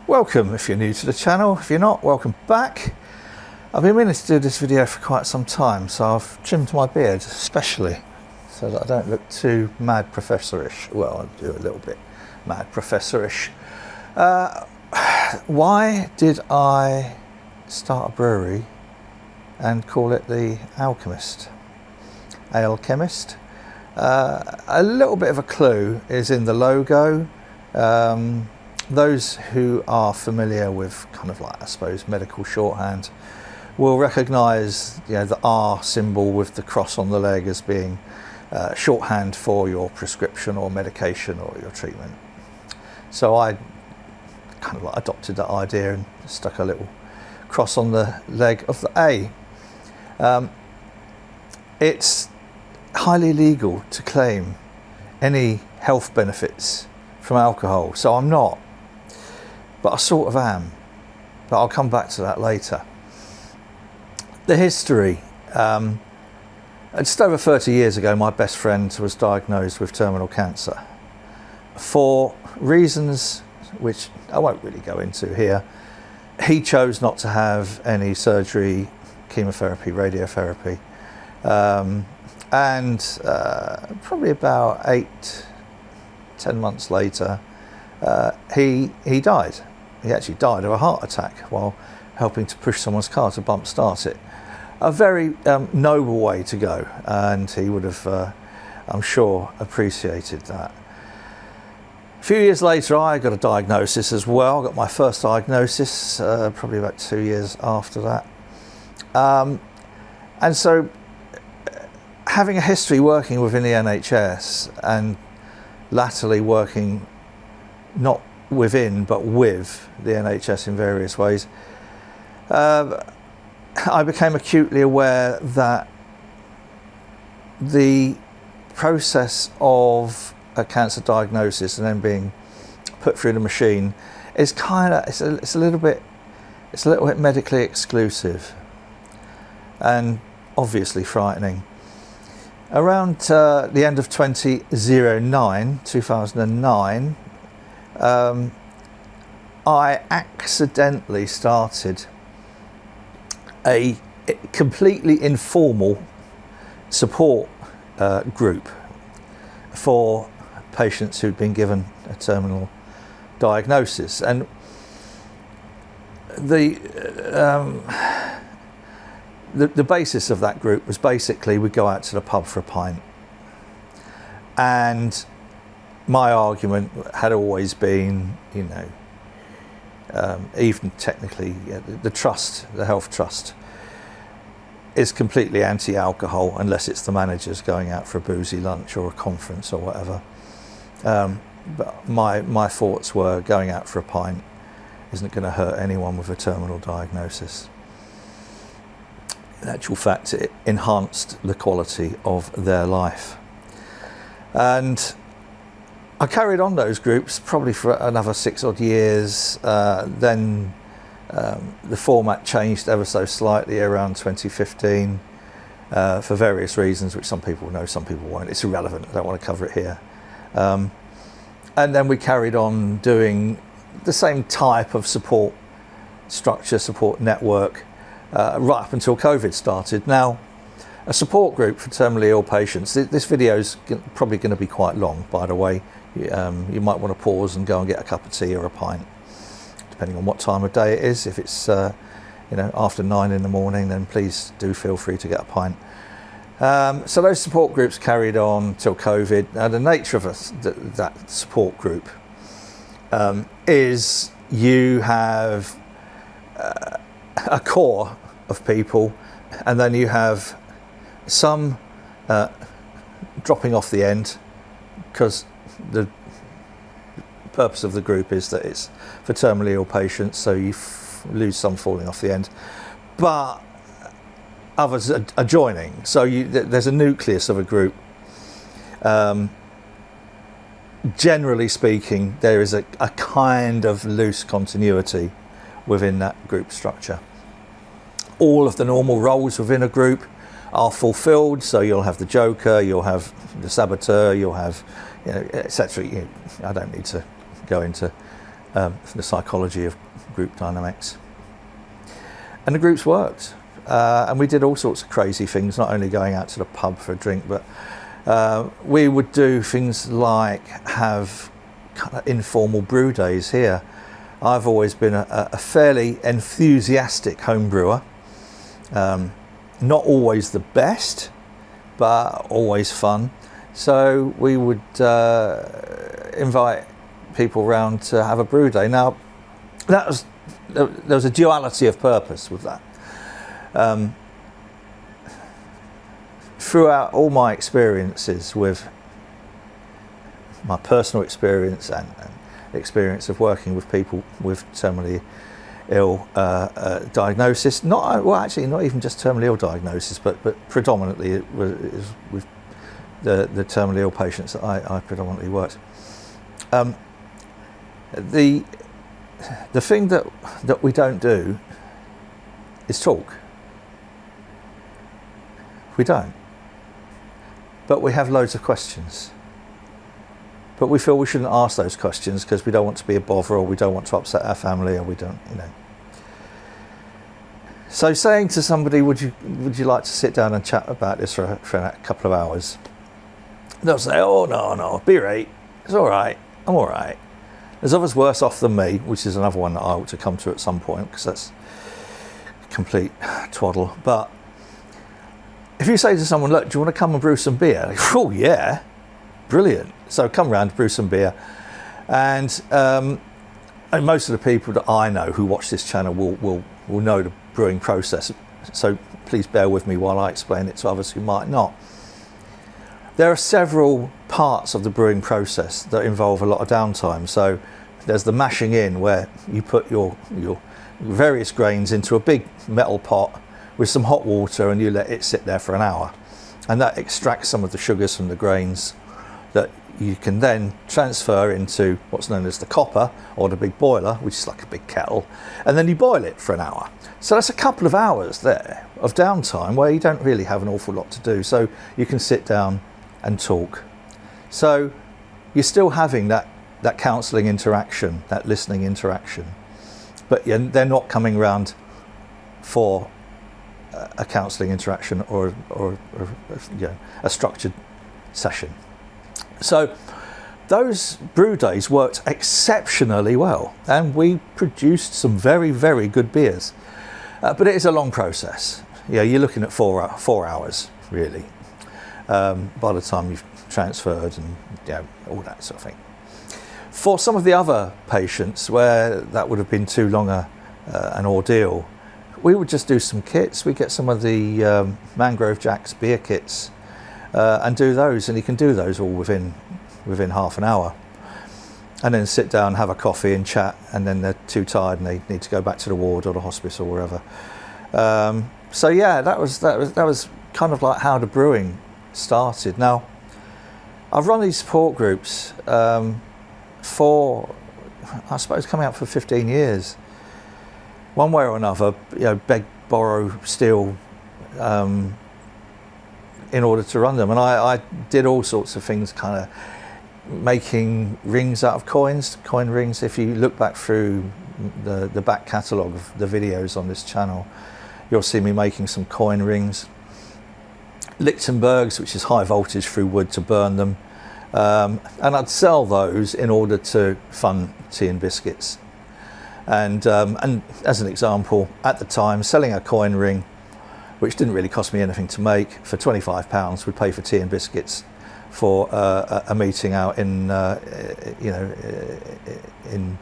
Welcome if you're new to the channel. If you're not, welcome back. I've been meaning to do this video for quite some time, so I've trimmed my beard especially so that I don't look too mad professorish. Well, I do a little bit mad professorish. Why did I start a brewery and call it the Alchemist? AleChemist. A little bit of a clue is in the logo. Those who are familiar with kind of like, I suppose, medical shorthand will recognise, the R symbol with the cross on the leg as being shorthand for your prescription or medication or your treatment. So I kind of like adopted that idea and stuck a little cross on the leg of the A. It's highly illegal to claim any health benefits from alcohol, so I'm not. But I sort of am, but I'll come back to that later. The history. Just over 30 years ago, my best friend was diagnosed with terminal cancer. For reasons which I won't really go into here, he chose not to have any surgery, chemotherapy, radiotherapy. And probably about 8-10 months later, he died. He actually died of a heart attack while helping to push someone's car to bump start it. A very noble way to go, and he would have, I'm sure, appreciated that. A few years later, I got a diagnosis as well. I got my first diagnosis probably about 2 years after that. And so having a history working within the NHS and latterly working not within but with the NHS in various ways, I became acutely aware that the process of a cancer diagnosis and then being put through the machine is it's a little bit medically exclusive and obviously frightening. Around the end of 2009, I accidentally started a completely informal support group for patients who'd been given a terminal diagnosis, and the basis of that group was basically we'd go out to the pub for a pint, and my argument had always been, even technically, the health trust is completely anti-alcohol unless it's the managers going out for a boozy lunch or a conference or whatever. But my thoughts were going out for a pint isn't going to hurt anyone with a terminal diagnosis. In actual fact, it enhanced the quality of their life. And I carried on those groups probably for another 6 odd years. Then the format changed ever so slightly around 2015 for various reasons, which some people know, some people won't. It's irrelevant. I don't want to cover it here. And then we carried on doing the same type of support structure, support network, right up until COVID started. Now, a support group for terminally ill patients. This video is probably going to be quite long, by the way. You might want to pause and go and get a cup of tea or a pint, depending on what time of day it is. If it's after 9 in the morning, then please do feel free to get a pint. So those support groups carried on till COVID. Now the nature of that support group is you have a core of people, and then you have some dropping off the end, because the purpose of the group is that it's for terminally ill patients, so you lose some falling off the end, but others are joining, so there's a nucleus of a group. Generally speaking, there is a kind of loose continuity within that group structure. All of the normal roles within a group are fulfilled, so you'll have the joker, you'll have the saboteur, you'll have etc. I don't need to go into the psychology of group dynamics. And the groups worked. And we did all sorts of crazy things, not only going out to the pub for a drink, but we would do things like have kind of informal brew days here. I've always been a fairly enthusiastic home brewer. Not always the best, but always fun. So we would invite people round to have a brew day. Now, there was a duality of purpose with that. Throughout all my experiences, with my personal experience and the experience of working with people with terminally ill diagnosis, not even just terminally ill diagnosis, but predominantly it was with the terminally ill patients that I predominantly worked. The thing that we don't do is talk. We don't. But we have loads of questions. But we feel we shouldn't ask those questions because we don't want to be a bother, or we don't want to upset our family, or we don't, So saying to somebody, would you like to sit down and chat about this for a couple of hours? They'll say, oh, no, be right. It's all right. I'm all right. There's others worse off than me, which is another one that I ought to come to at some point, because that's complete twaddle. But if you say to someone, look, do you want to come and brew some beer? Like, oh, yeah, brilliant. So come round, brew some beer. And most of the people that I know who watch this channel will know the brewing process. So please bear with me while I explain it to others who might not. There are several parts of the brewing process that involve a lot of downtime. So there's the mashing in, where you put your various grains into a big metal pot with some hot water, and you let it sit there for an hour. And that extracts some of the sugars from the grains that you can then transfer into what's known as the copper, or the big boiler, which is like a big kettle, and then you boil it for an hour. So that's a couple of hours there of downtime where you don't really have an awful lot to do, so you can sit down and talk. So you're still having that counselling interaction, that listening interaction, but they're not coming round for a counselling interaction or a structured session. So those brew days worked exceptionally well, and we produced some very, very good beers. But it is a long process. You're looking at 4 hours really, by the time you've transferred and all that sort of thing. For some of the other patients where that would have been too long an ordeal, we would just do some kits. We get some of the Mangrove Jack's beer kits and do those, and you can do those all within half an hour, and then sit down, have a coffee and chat, and then they're too tired and they need to go back to the ward or the hospice or wherever. So yeah, that was kind of like how the brewing started. Now, I've run these support groups for, I suppose, coming up for 15 years. One way or another, beg, borrow, steal, in order to run them. And I did all sorts of things, kind of making rings out of coins, coin rings. If you look back through the back catalogue of the videos on this channel, you'll see me making some coin rings. Lichtenbergs, which is high voltage through wood to burn them. And I'd sell those in order to fund tea and biscuits. And as an example, at the time, selling a coin ring, which didn't really cost me anything to make, for £25 would pay for tea and biscuits for a meeting out in in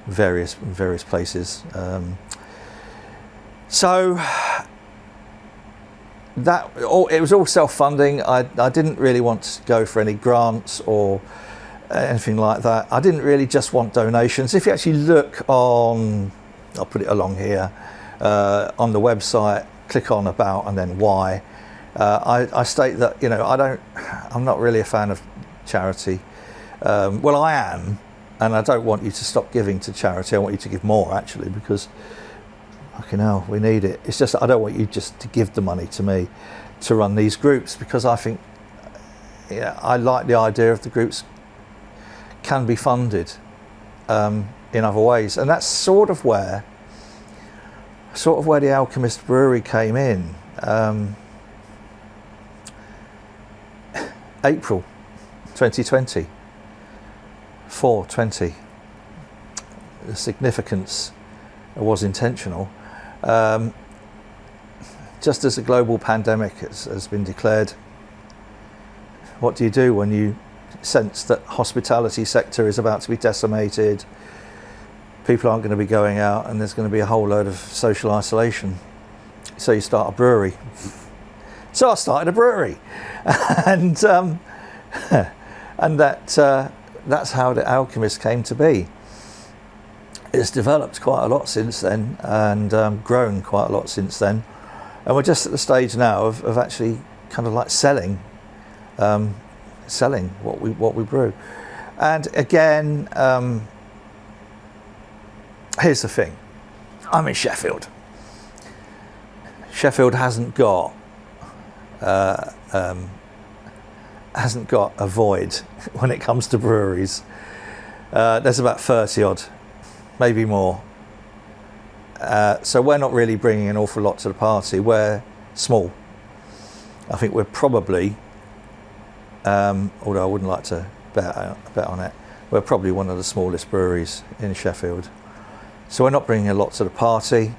various places. So it was all self-funding. I didn't really want to go for any grants or anything like that. I didn't really just want donations. If you actually look on, I'll put it along here, on the website, click on about and then why, I state that I'm not really a fan of charity. Well, I am, and I don't want you to stop giving to charity. I want you to give more, actually, because fucking hell, we need it. It's just that I don't want you just to give the money to me to run these groups, because I think I like the idea of the groups can be funded. in other ways. And that's sort of where the Alchemist Brewery came in. April 2020, 4/20. The significance was intentional. Just as a global pandemic has been declared, what do you do when you sense that hospitality sector is about to be decimated, people aren't going to be going out, and there's going to be a whole load of social isolation? So you start a brewery. So I started a brewery, and that's how the Alchemist came to be. It's developed quite a lot since then, and grown quite a lot since then, and we're just at the stage now of actually kind of like selling what we brew. And again, here's the thing: I'm in Sheffield. Sheffield hasn't got a void when it comes to breweries. There's about 30 odd, maybe more. So we're not really bringing an awful lot to the party. We're small. I think we're probably, although I wouldn't like to bet on it, we're probably one of the smallest breweries in Sheffield. So we're not bringing a lot to the party,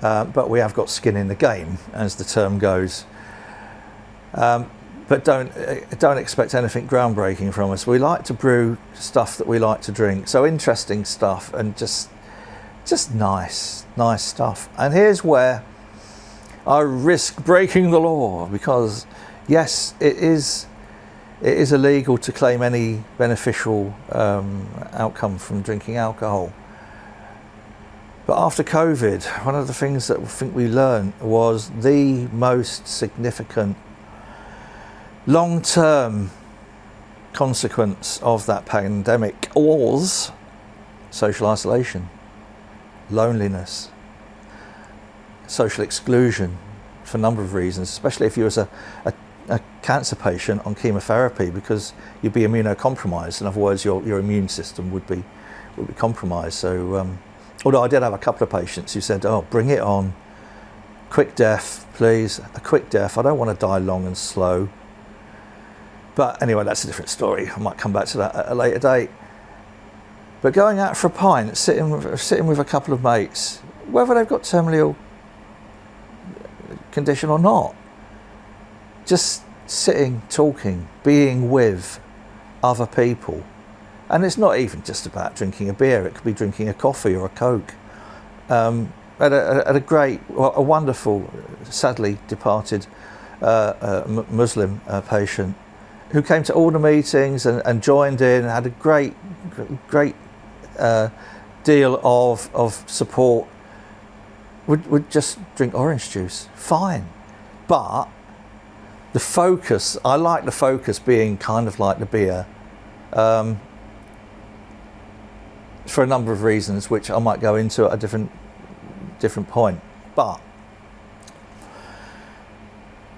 but we have got skin in the game, as the term goes. But don't expect anything groundbreaking from us. We like to brew stuff that we like to drink. So interesting stuff, and just nice stuff. And here's where I risk breaking the law, because yes, it is illegal to claim any beneficial outcome from drinking alcohol. But after COVID, one of the things that I think we learned was the most significant long-term consequence of that pandemic was social isolation, loneliness, social exclusion, for a number of reasons, especially if you was a cancer patient on chemotherapy, because you'd be immunocompromised. In other words, your immune system would be compromised. So although I did have a couple of patients who said, "Oh, bring it on, quick death, please, a quick death. I don't want to die long and slow." But anyway, that's a different story. I might come back to that at a later date. But going out for a pint, sitting with a couple of mates, whether they've got terminal condition or not, just sitting, talking, being with other people. And it's not even just about drinking a beer. It could be drinking a coffee or a Coke. At a wonderful, sadly departed Muslim patient who came to all the meetings and joined in, had a great deal of support, would just drink orange juice, fine. But the focus, I like the focus being kind of like the beer, for a number of reasons, which I might go into at a different point. But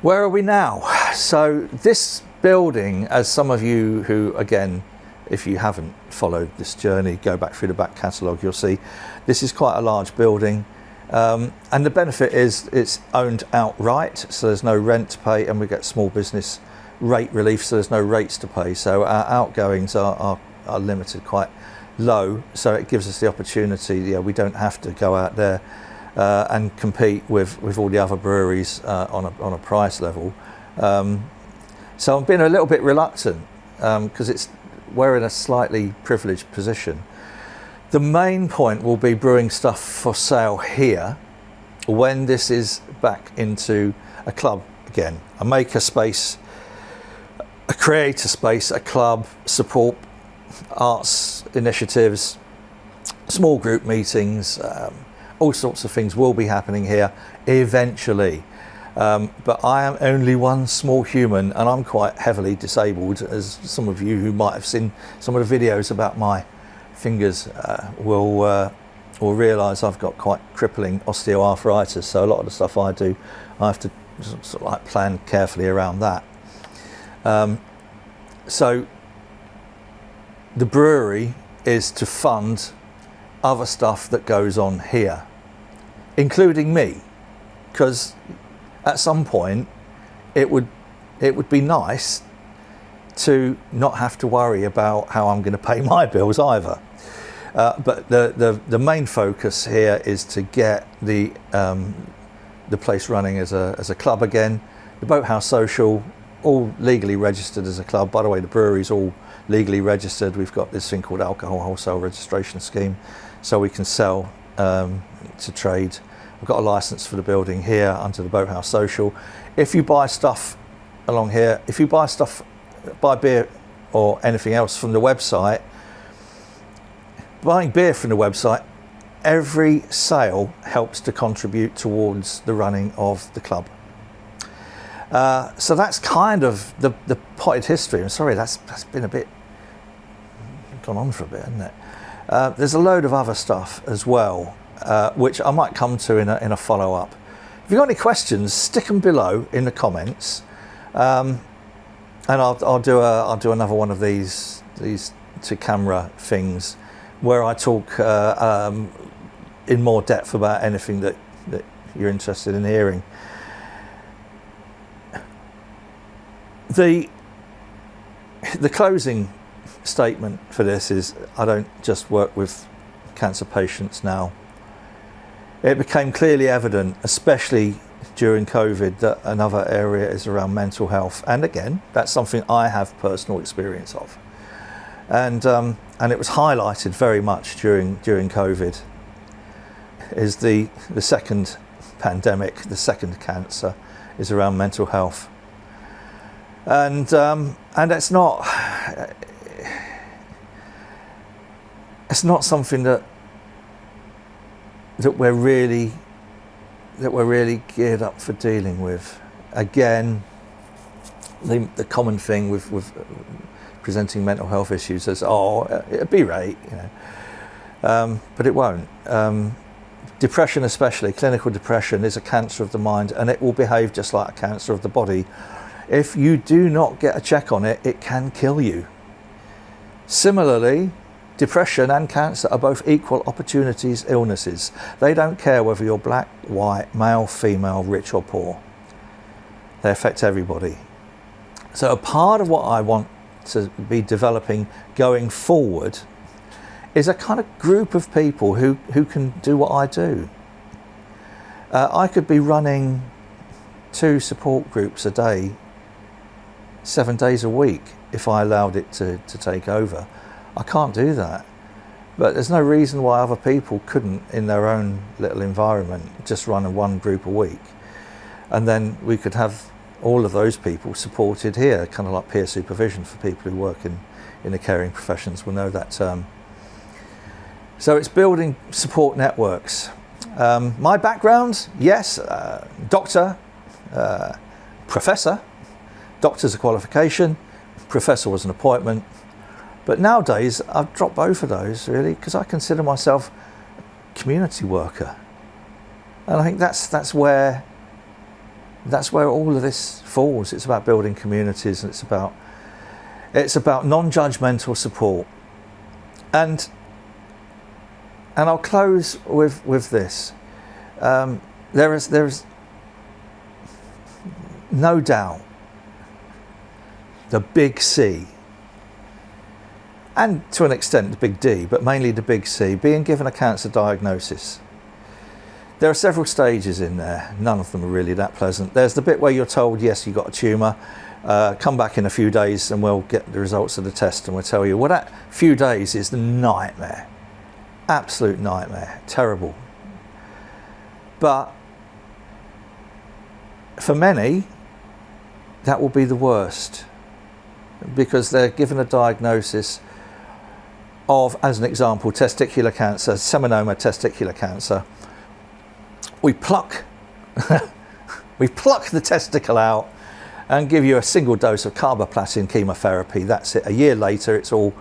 where are we now? So this building, as some of you who, again, if you haven't followed this journey, go back through the back catalogue, you'll see this is quite a large building. And the benefit is it's owned outright, so there's no rent to pay, and we get small business rate relief, so there's no rates to pay. So our outgoings are limited, quite low, so it gives us the opportunity. We don't have to go out there and compete with all the other breweries on a price level. So I'm being a little bit reluctant because we're in a slightly privileged position. The main point will be brewing stuff for sale here when this is back into a club again, a maker space, a creator space, a club, support arts initiatives, small group meetings, all sorts of things will be happening here eventually. But I am only one small human, and I'm quite heavily disabled, as some of you who might have seen some of the videos about my fingers will realise I've got quite crippling osteoarthritis. So a lot of the stuff I do, I have to sort of like plan carefully around that. So the brewery is to fund other stuff that goes on here, including me, because at some point it would be nice to not have to worry about how I'm going to pay my bills either. But the main focus here is to get the place running as a club again. The Boathouse Social, all legally registered as a club. By the way, the brewery's all legally registered. We've got this thing called Alcohol Wholesale Registration Scheme, so we can sell to trade. We've got a license for the building here under the Boathouse Social. If you buy stuff along here, if you buy beer or anything else from the website, buying beer from the website, every sale helps to contribute towards the running of the club. So that's kind of the potted history. I'm sorry, that's been a bit gone on for a bit, hasn't it? There's a load of other stuff as well, which I might come to in a follow-up. If you've got any questions, stick them below in the comments, and I'll do another one of these to camera things where I talk in more depth about anything that you're interested in hearing. The closing statement for this is, I don't just work with cancer patients now. It became clearly evident, especially during COVID, that another area is around mental health, and again, that's something I have personal experience of, and it was highlighted very much during COVID. Is the second pandemic, the second cancer, is around mental health. And it's not something that we're really geared up for dealing with. Again, the common thing with presenting mental health issues is, it'll be right, but it won't. Depression, especially clinical depression, is a cancer of the mind, and it will behave just like a cancer of the body. If you do not get a check on it, it can kill you. Similarly, depression and cancer are both equal opportunities illnesses. They don't care whether you're black, white, male, female, rich or poor. They affect everybody. So a part of what I want to be developing going forward is a kind of group of people who can do what I do. I could be running 2 support groups a day, 7 days a week, if I allowed it to take over. I can't do that. But there's no reason why other people couldn't, in their own little environment, just run one group a week. And then we could have all of those people supported here, kind of like peer supervision for people who work in the caring professions will know that term. So it's building support networks. My background, yes, doctor, professor. Doctor's a qualification, professor was an appointment. But nowadays, I've dropped both of those really, because I consider myself a community worker. And I think that's where all of this falls. It's about building communities, and it's about non-judgmental support. And I'll close with this. There is no doubt the big C, and to an extent the big D, but mainly the big C, being given a cancer diagnosis. There are several stages in there. None of them are really that pleasant. There's the bit where you're told, yes, you've got a tumour, come back in a few days and we'll get the results of the test and we'll tell you. Well, that few days is the nightmare. Absolute nightmare. Terrible. But for many, that will be the worst, because they're given a diagnosis of, as an example, testicular cancer, seminoma testicular cancer. We pluck the testicle out and give you a single dose of carboplatin chemotherapy. That's it. A year later, it's all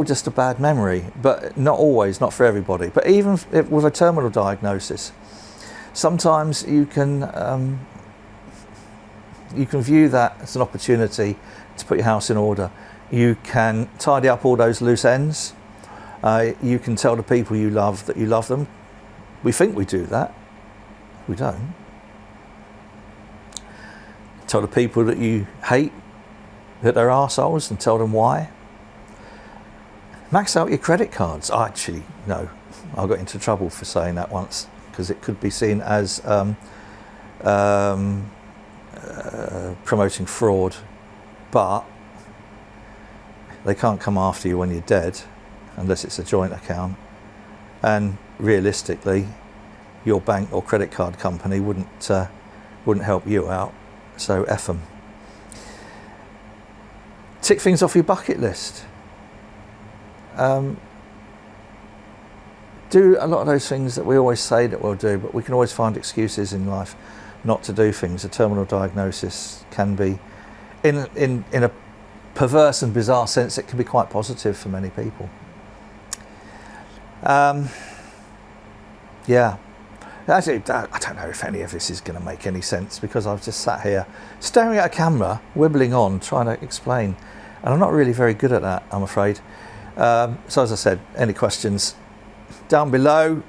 just a bad memory, but not always, not for everybody. But even with a terminal diagnosis, sometimes you can view that as an opportunity to put your house in order. You can tidy up all those loose ends. You can tell the people you love that you love them. We think we do that. We don't. Tell the people that you hate that they're arseholes and tell them why. Max out your credit cards. No, I got into trouble for saying that once because it could be seen as promoting fraud, but they can't come after you when you're dead unless it's a joint account, and realistically your bank or credit card company wouldn't help you out, so F them. Tick things off your bucket list. Do a lot of those things that we always say that we'll do, but we can always find excuses in life not to do things. A terminal diagnosis can be, in a perverse and bizarre sense, it can be quite positive for many people. Yeah, actually, I don't know if any of this is going to make any sense because I've just sat here staring at a camera, wibbling on, trying to explain, and I'm not really very good at that, I'm afraid. So as I said, any questions down below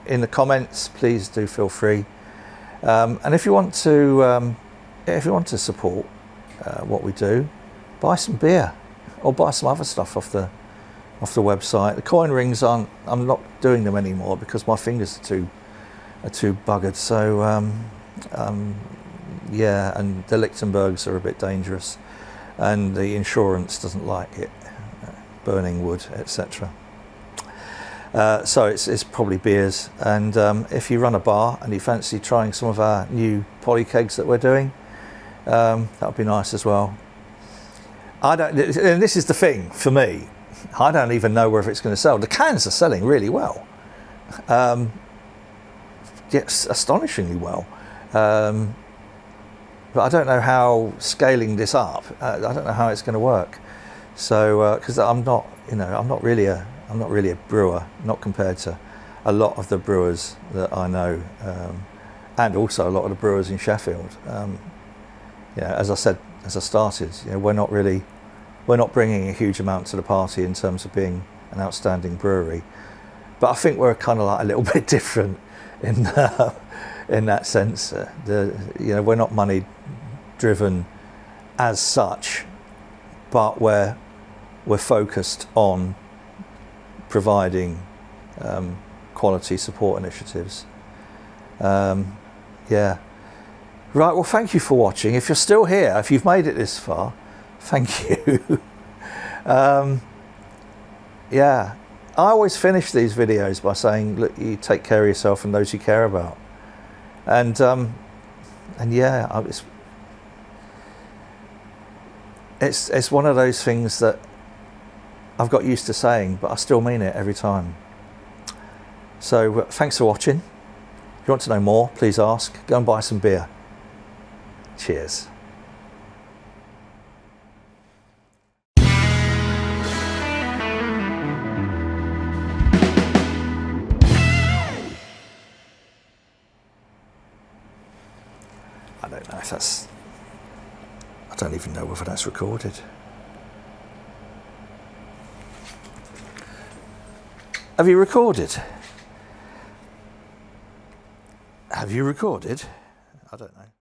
in the comments, please do feel free. And if you want to support what we do, buy some beer or buy some other stuff off the website. The coin rings I'm not doing them anymore because my fingers are too buggered. So yeah, and the Lichtenbergs are a bit dangerous, and the insurance doesn't like it, burning wood, etc. So it's probably beers, and if you run a bar and you fancy trying some of our new poly kegs that we're doing, that would be nice as well. And this is the thing for me, I don't even know whether it's going to sell. The cans are selling really well, yes, astonishingly well, but I don't know how scaling this up. I don't know how it's going to work. So because I'm not really a brewer, not compared to a lot of the brewers that I know, and also a lot of the brewers in Sheffield. Yeah, as I said, as I started, we're not bringing a huge amount to the party in terms of being an outstanding brewery, but I think we're kind of like a little bit different in that sense. We're not money driven as such, but we're focused on providing quality support initiatives. Yeah. Right, well, thank you for watching. If you're still here, if you've made it this far, thank you. Yeah, I always finish these videos by saying, look, you take care of yourself and those you care about. And yeah, it's one of those things that I've got used to saying, but I still mean it every time. So thanks for watching. If you want to know more, please ask. Go and buy some beer. Cheers. I don't know if that's... I don't even know whether that's recorded. Have you recorded? Have you recorded? I don't know.